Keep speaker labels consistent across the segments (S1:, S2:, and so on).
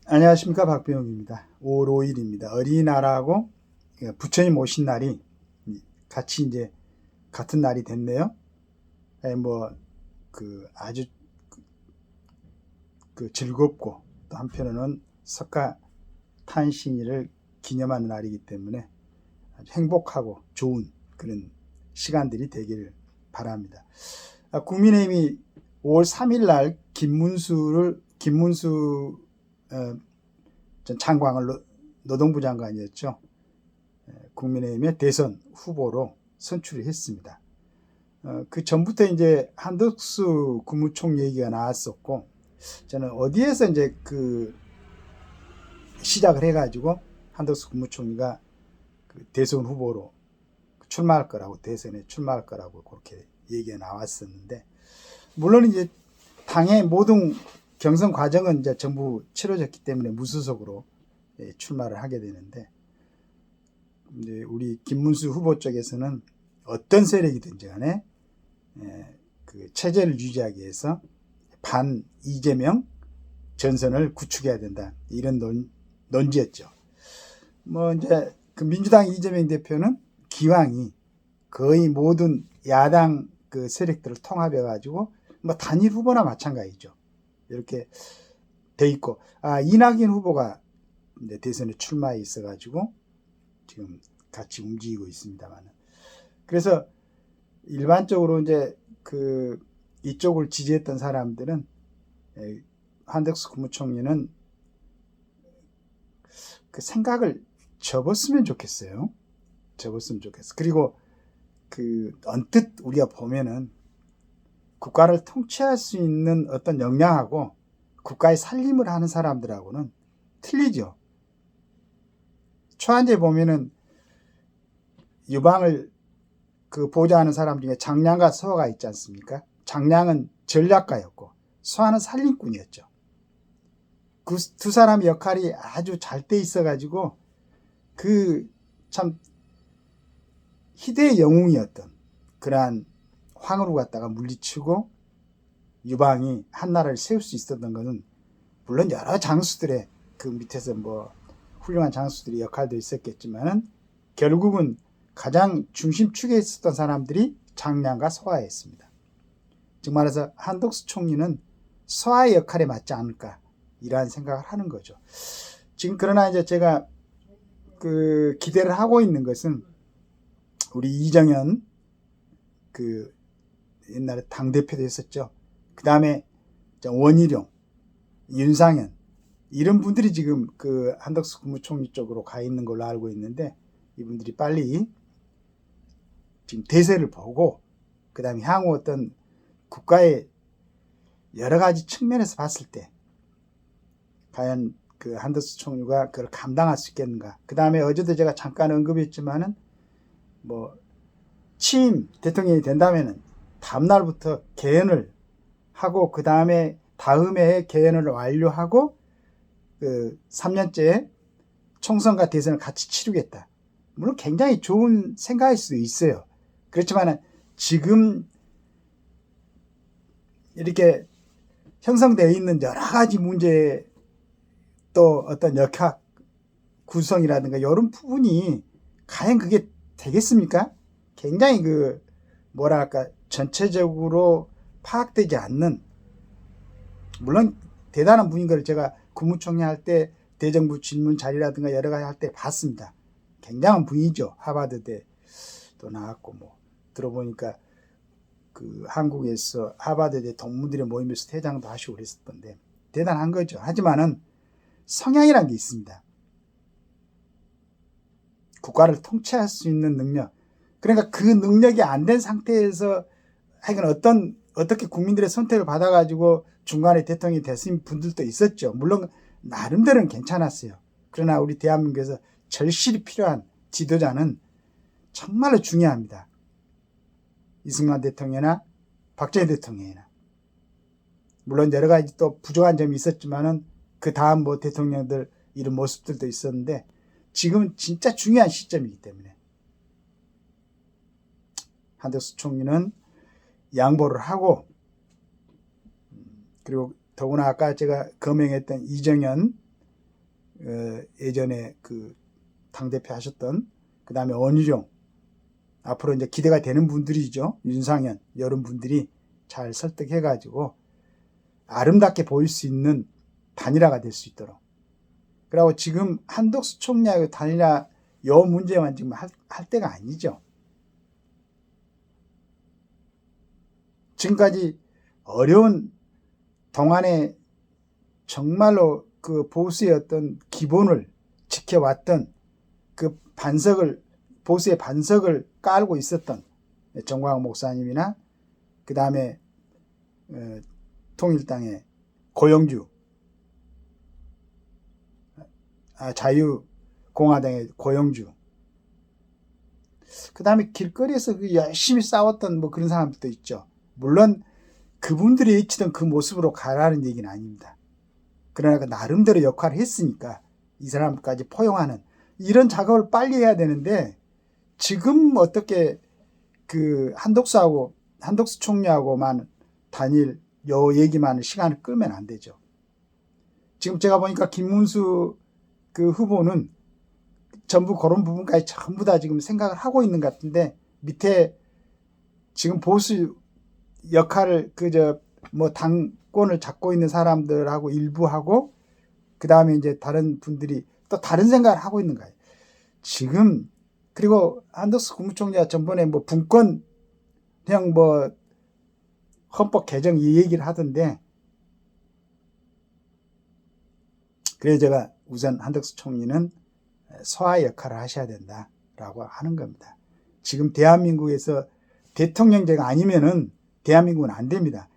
S1: 안녕하십니까, 박병욱입니다. 5월 5일입니다. 어린이날하고 부처님 오신 날이 같이 이제 같은 날이 됐네요. 아주 즐겁고 또 한편으로는 석가 탄신일을 기념하는 날이기 때문에 아주 행복하고 좋은 그런 시간들이 되기를 바랍니다. 국민의힘이 5월 3일 날 김문수 전 장광을 노동부 장관이었죠. 국민의힘의 대선 후보로 선출을 했습니다. 그 전부터 이제 한덕수 국무총 얘기가 나왔었고, 저는 어디에서 이제 시작을 해가지고 한덕수 국무총리가 대선 후보로 출마할 거라고, 대선에 출마할 거라고 그렇게 얘기가 나왔었는데, 물론 이제 당의 모든 경선 과정은 이제 전부 치러졌기 때문에 무소속으로 출마를 하게 되는데, 이제 우리 김문수 후보 쪽에서는 어떤 세력이든지 간에 그 체제를 유지하기 위해서 반 이재명 전선을 구축해야 된다, 이런 논지였죠. 이제 그 민주당 이재명 대표는 기왕이 거의 모든 야당 그 세력들을 통합해 가지고 단일 후보나 마찬가지죠. 이렇게 돼 있고, 이낙연 후보가 이제 대선에 출마해 있어 가지고 지금 같이 움직이고 있습니다만, 그래서 일반적으로 이제 이쪽을 지지했던 사람들은 한덕수 국무총리는 그 생각을 접었으면 좋겠어요. 그리고 언뜻 우리가 보면은 국가를 통치할 수 있는 어떤 역량하고 국가의 살림을 하는 사람들하고는 틀리죠. 초안제 보면은 유방을 보좌하는 사람 중에 장량과 서화가 있지 않습니까? 장량은 전략가였고 서화는 살림꾼이었죠. 그 두 사람의 역할이 아주 잘 돼 있어가지고 참 희대의 영웅이었던 그러한 황후를 갖다가 물리치고 유방이 한나라를 세울 수 있었던 것은, 물론 여러 장수들의 그 밑에서 훌륭한 장수들의 역할도 있었겠지만은, 결국은 가장 중심축에 있었던 사람들이 장량과 서화였습니다. 즉 말해서 한덕수 총리는 서화의 역할에 맞지 않을까, 이러한 생각을 하는 거죠. 지금 그러나 이제 제가 기대를 하고 있는 것은, 우리 이정현 옛날에 당대표도 했었죠. 그 다음에 원희룡, 윤상현, 이런 분들이 지금 한덕수 국무총리 쪽으로 가 있는 걸로 알고 있는데, 이분들이 빨리 지금 대세를 보고, 그 다음에 향후 어떤 국가의 여러 가지 측면에서 봤을 때 과연 한덕수 총리가 그걸 감당할 수 있겠는가. 그 다음에 어제도 제가 잠깐 언급했지만은, 취임 대통령이 된다면은 다음날부터 개헌을 하고, 그 다음에 다음에 개헌을 완료하고 3년째 총선과 대선을 같이 치르겠다. 물론 굉장히 좋은 생각일 수도 있어요. 그렇지만 지금 이렇게 형성되어 있는 여러 가지 문제, 또 어떤 역학 구성이라든가 이런 부분이 과연 그게 되겠습니까? 굉장히 전체적으로 파악되지 않는, 물론 대단한 분인 걸 제가 국무총리 할 때 대정부 질문 자리라든가 여러 가지 할 때 봤습니다. 굉장한 분이죠. 하버드대 또 나왔고, 들어보니까 한국에서 하버드대 동문들의 모임에서 대장도 하시고 그랬었던데 대단한 거죠. 하지만은 성향이란 게 있습니다. 국가를 통치할 수 있는 능력. 그러니까 그 능력이 안 된 상태에서 하여간 어떻게 국민들의 선택을 받아가지고 중간에 대통령이 되신 분들도 있었죠. 물론 나름대로는 괜찮았어요. 그러나 우리 대한민국에서 절실히 필요한 지도자는 정말로 중요합니다. 이승만 대통령이나 박정희 대통령이나. 물론 여러 가지 또 부족한 점이 있었지만은 그 다음 대통령들 이런 모습들도 있었는데, 지금은 진짜 중요한 시점이기 때문에 한덕수 총리는 양보를 하고, 그리고 더구나 아까 제가 거명했던 이정현 예전에 그 당대표 하셨던, 그 다음에 원희룡, 앞으로 이제 기대가 되는 분들이죠. 윤상현, 이런 분들이 잘 설득해가지고 아름답게 보일 수 있는 단일화가 될 수 있도록. 그리고 지금 한덕수 총리하고 단일화 요 문제만 지금 할 때가 아니죠. 지금까지 어려운 동안에 정말로 그 보수의 어떤 기본을 지켜왔던 그 보수의 반석을 깔고 있었던 정광훈 목사님이나 그 다음에 통일당의 고영주, 자유공화당의 고영주, 그 다음에 길거리에서 열심히 싸웠던 뭐 그런 사람들도 있죠. 물론 그분들이 외치던 그 모습으로 가라는 얘기는 아닙니다. 그러나 그 나름대로 역할을 했으니까 이 사람까지 포용하는 이런 작업을 빨리 해야 되는데, 지금 어떻게 그 한덕수 총리하고만 단일 요 얘기만 시간을 끌면 안 되죠. 지금 제가 보니까 김문수 그 후보는 전부 그런 부분까지 전부 다 지금 생각을 하고 있는 것 같은데, 밑에 지금 보수 역할을 뭐 당권을 잡고 있는 사람들하고 일부하고 그 다음에 이제 다른 분들이 또 다른 생각을 하고 있는 거예요. 지금 그리고 한덕수 국무총리가 전번에 뭐 분권형 뭐 헌법 개정 이 얘기를 하던데, 그래서 제가 우선 한덕수 총리는 소화 역할을 하셔야 된다라고 하는 겁니다. 지금 대한민국에서 대통령제가 아니면은 대한민국은 안 됩니다.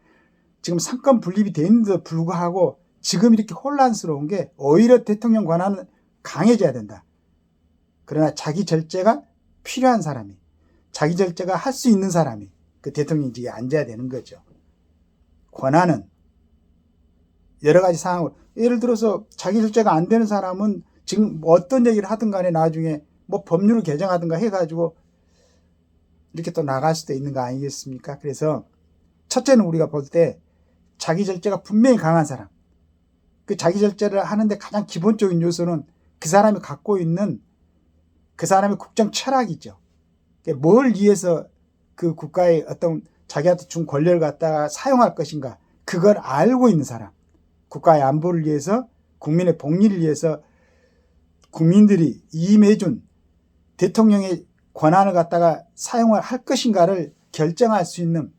S1: 지금 상권 분립이 되는데도 불구하고 지금 이렇게 혼란스러운 게 오히려 대통령 권한은 강해져야 된다. 그러나 자기 절제가 필요한 사람이, 자기 절제가 할 수 있는 사람이 그 대통령직에 앉아야 되는 거죠. 권한은 여러 가지 상황을, 예를 들어서 자기 절제가 안 되는 사람은 지금 어떤 얘기를 하든 간에 나중에 뭐 법률을 개정하든가 해가지고 이렇게 또 나갈 수도 있는 거 아니겠습니까? 그래서 첫째는 우리가 볼 때 자기 절제가 분명히 강한 사람, 그 자기 절제를 하는데 가장 기본적인 요소는 그 사람이 갖고 있는 그 사람의 국정 철학이죠. 뭘 위해서 그 국가의 어떤 자기한테 준 권력을 갖다가 사용할 것인가, 그걸 알고 있는 사람, 국가의 안보를 위해서, 국민의 복리를 위해서 국민들이 임해준 대통령의 권한을 갖다가 사용을 할 것인가를 결정할 수 있는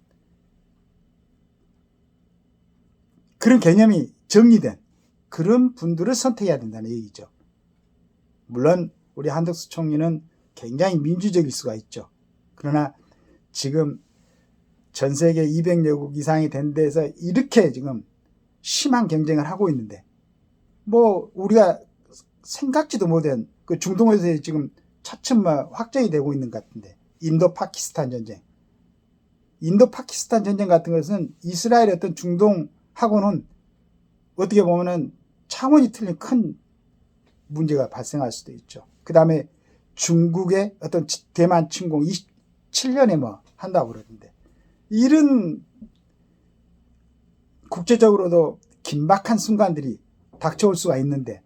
S1: 그런 개념이 정리된 그런 분들을 선택해야 된다는 얘기죠. 물론 우리 한덕수 총리는 굉장히 민주적일 수가 있죠. 그러나 지금 전 세계 200여국 이상이 된 데서 이렇게 지금 심한 경쟁을 하고 있는데, 뭐 우리가 생각지도 못한 그 중동에서 지금 차츰 확정이 되고 있는 것 같은데, 인도 파키스탄 전쟁 같은 것은 이스라엘의 어떤 중동하고는 어떻게 보면은 차원이 틀린 큰 문제가 발생할 수도 있죠. 그 다음에 중국의 어떤 대만 침공 27년에 뭐 한다고 그러던데, 이런 국제적으로도 긴박한 순간들이 닥쳐올 수가 있는데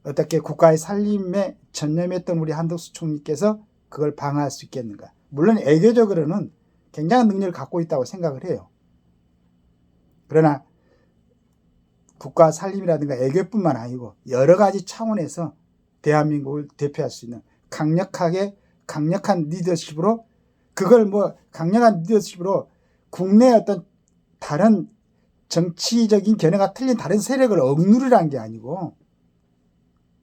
S1: 어떻게 국가의 살림에 전념했던 우리 한덕수 총리께서 그걸 방어할 수 있겠는가. 물론 애교적으로는 굉장한 능력을 갖고 있다고 생각을 해요. 그러나 국가 살림이라든가 애교뿐만 아니고 여러 가지 차원에서 대한민국을 대표할 수 있는 강력한 리더십으로, 그걸 뭐 강력한 리더십으로 국내의 어떤 다른 정치적인 견해가 틀린 다른 세력을 억누르라는 게 아니고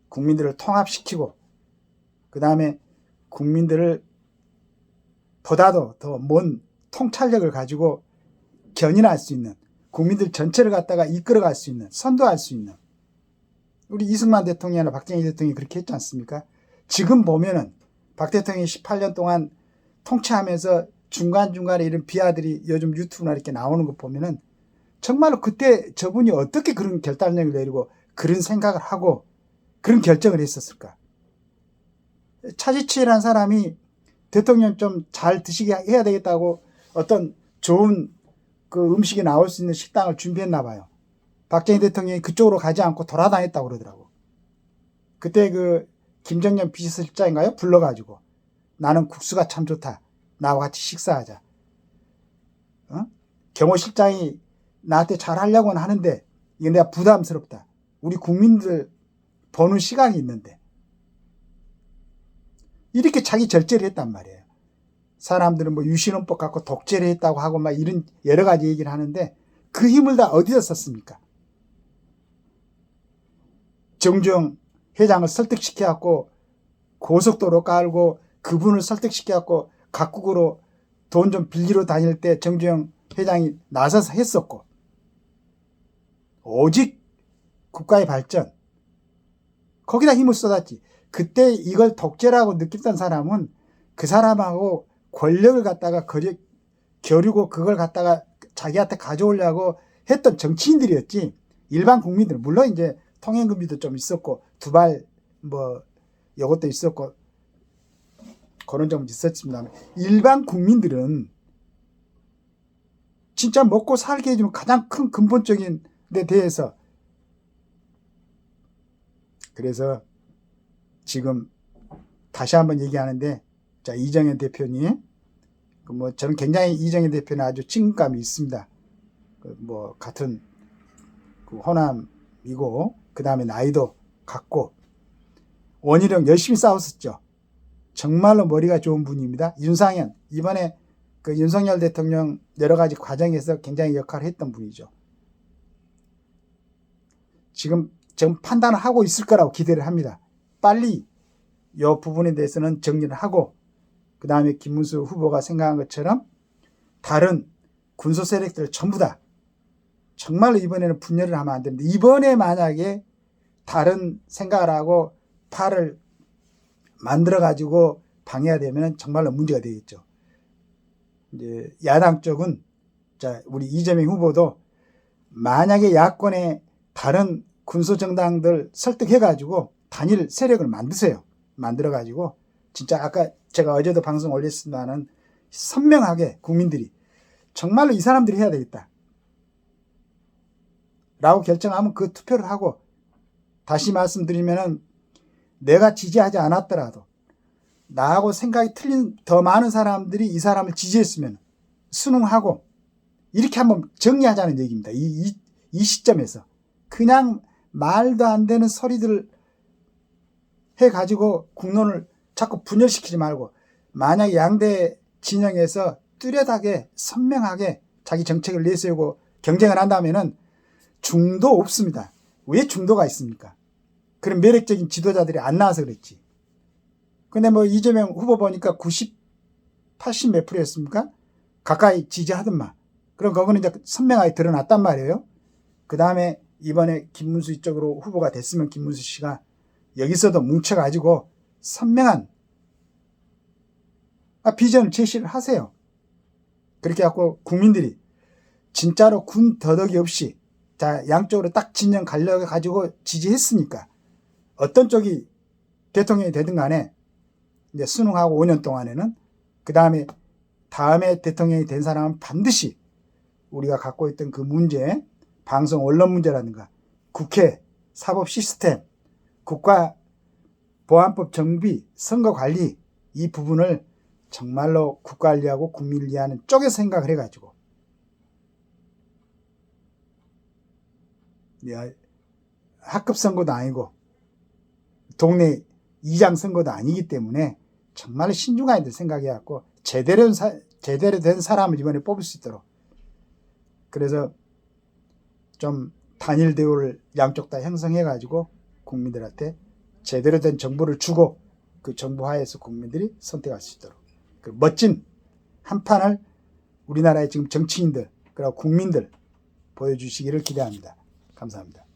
S1: 국민들을 통합시키고, 그 다음에 국민들을 보다도 더 먼 통찰력을 가지고 견인할 수 있는, 국민들 전체를 갖다가 이끌어갈 수 있는, 선도할 수 있는, 우리 이승만 대통령이나 박정희 대통령이 그렇게 했지 않습니까? 지금 보면은 박 대통령이 18년 동안 통치하면서 중간중간에 이런 비하들이 요즘 유튜브나 이렇게 나오는 거 보면은 정말로 그때 저분이 어떻게 그런 결단력을 내리고 그런 생각을 하고 그런 결정을 했었을까? 차지치라는 사람이 대통령 좀 잘 드시게 해야 되겠다고 어떤 좋은 그 음식이 나올 수 있는 식당을 준비했나 봐요. 박정희 대통령이 그쪽으로 가지 않고 돌아다녔다고 그러더라고. 그때 그 김정년 비서실장인가요? 불러가지고 나는 국수가 참 좋다. 나와 같이 식사하자. 경호실장이 나한테 잘하려고는 하는데 이게 내가 부담스럽다. 우리 국민들 보는 시간이 있는데. 이렇게 자기 절제를 했단 말이에요. 사람들은 뭐 유신헌법 갖고 독재를 했다고 하고 막 이런 여러 가지 얘기를 하는데 그 힘을 다 어디다 썼습니까? 정주영 회장을 설득시켜갖고 고속도로 깔고 그분을 설득시켜갖고 각국으로 돈 좀 빌리러 다닐 때 정주영 회장이 나서서 했었고 오직 국가의 발전 거기다 힘을 쏟았지. 그때 이걸 독재라고 느꼈던 사람은 그 사람하고 권력을 갖다가 겨루고 그걸 갖다가 자기한테 가져오려고 했던 정치인들이었지. 일반 국민들 물론 이제 통행금지도 좀 있었고 두발 뭐 이것도 있었고 그런 점은 있었지만 일반 국민들은 진짜 먹고 살게 해주는 가장 큰 근본적인 데 대해서 그래서 지금 다시 한번 얘기하는데 자 이정현 대표님 뭐 저는 굉장히 이정현 대표는 아주 친근감이 있습니다. 뭐 같은 그 호남이고 그 다음에 나이도 같고 원희룡 열심히 싸웠었죠. 정말로 머리가 좋은 분입니다. 윤상현 이번에 그 윤석열 대통령 여러 가지 과정에서 굉장히 역할을 했던 분이죠. 지금 판단을 하고 있을 거라고 기대를 합니다. 빨리 이 부분에 대해서는 정리를 하고 그 다음에 김문수 후보가 생각한 것처럼 다른 군소 세력들 전부 다 정말로 이번에는 분열을 하면 안 됩니다. 이번에 만약에 다른 생각을 하고 팔을 만들어 가지고 방해가 되면 정말로 문제가 되겠죠. 이제 야당 쪽은 자 우리 이재명 후보도 만약에 야권의 다른 군소 정당들 설득해 가지고 단일 세력을 만드세요. 만들어 가지고 진짜 아까 제가 어제도 방송 올렸지만은 선명하게 국민들이 정말로 이 사람들이 해야 되겠다 라고 결정하면 그 투표를 하고 다시 말씀드리면은 내가 지지하지 않았더라도 나하고 생각이 틀린 더 많은 사람들이 이 사람을 지지했으면 순응하고 이렇게 한번 정리하자는 얘기입니다. 이 시점에서 그냥 말도 안 되는 소리들을 해가지고 국론을 자꾸 분열시키지 말고 만약에 양대 진영에서 뚜렷하게 선명하게 자기 정책을 내세우고 경쟁을 한다면은 중도 없습니다. 왜 중도가 있습니까? 그런 매력적인 지도자들이 안 나와서 그랬지. 근데 뭐 이재명 후보 보니까 90, 80 몇 프로였습니까? 가까이 지지하더만. 그럼 그거는 이제 선명하게 드러났단 말이에요. 그 다음에 이번에 김문수 이쪽으로 후보가 됐으면 김문수 씨가 여기서도 뭉쳐가지고 선명한 비전을 제시를 하세요. 그렇게 갖고 국민들이 진짜로 군 더덕이 없이 자 양쪽으로 딱 진영 갈려가지고 지지했으니까 어떤 쪽이 대통령이 되든 간에 이제 순응하고 5년 동안에는 그 다음에 대통령이 된 사람은 반드시 우리가 갖고 있던 그 문제 방송 언론 문제라든가 국회 사법 시스템 국가보안법 정비 선거관리 이 부분을 정말로 국가관리하고 국민을 위하는 쪽에서 생각을 해가지고 학급 선거도 아니고 동네 이장 선거도 아니기 때문에 정말 신중해야 될 생각이었고 제대로 된 사람을 이번에 뽑을 수 있도록 그래서 좀 단일 대우를 양쪽 다 형성해 가지고 국민들한테 제대로 된 정보를 주고 그 정보 하에서 국민들이 선택할 수 있도록 그 멋진 한 판을 우리나라의 지금 정치인들 그리고 국민들 보여주시기를 기대합니다. 감사합니다.